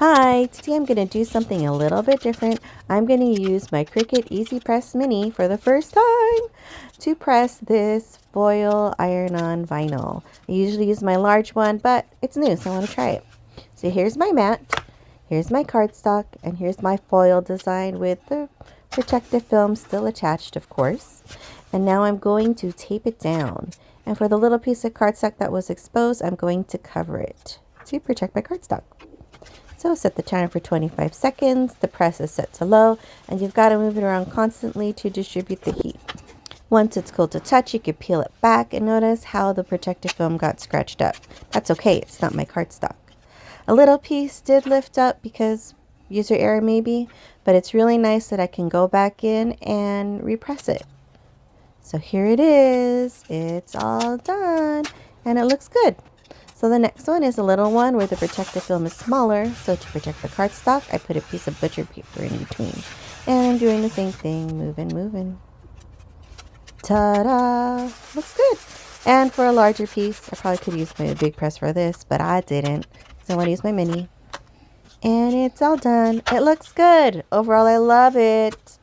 Hi, today I'm going to do something a little bit different. I'm going to use my Cricut EasyPress Mini for the first time to press this foil iron-on vinyl. I usually use my large one, but it's new, so I want to try it. So here's my mat, here's my cardstock, and here's my foil design with the protective film still attached, of course. And now I'm going to tape it down. And for the little piece of cardstock that was exposed, I'm going to cover it to protect my cardstock. So set the timer for 25 seconds, the press is set to low, and you've got to move it around constantly to distribute the heat. Once it's cool to touch, you can peel it back and notice how the protective film got scratched up. That's okay, it's not my cardstock. A little piece did lift up because user error maybe, but it's really nice that I can go back in and repress it. So here it is, it's all done, and it looks good. So the next one is a little one where the protective film is smaller. So to protect the cardstock, I put a piece of butcher paper in between. And I'm doing the same thing, moving. Ta-da! Looks good. And for a larger piece, I probably could use my big press for this, but I didn't. So I want to use my mini. And it's all done. It looks good. Overall, I love it.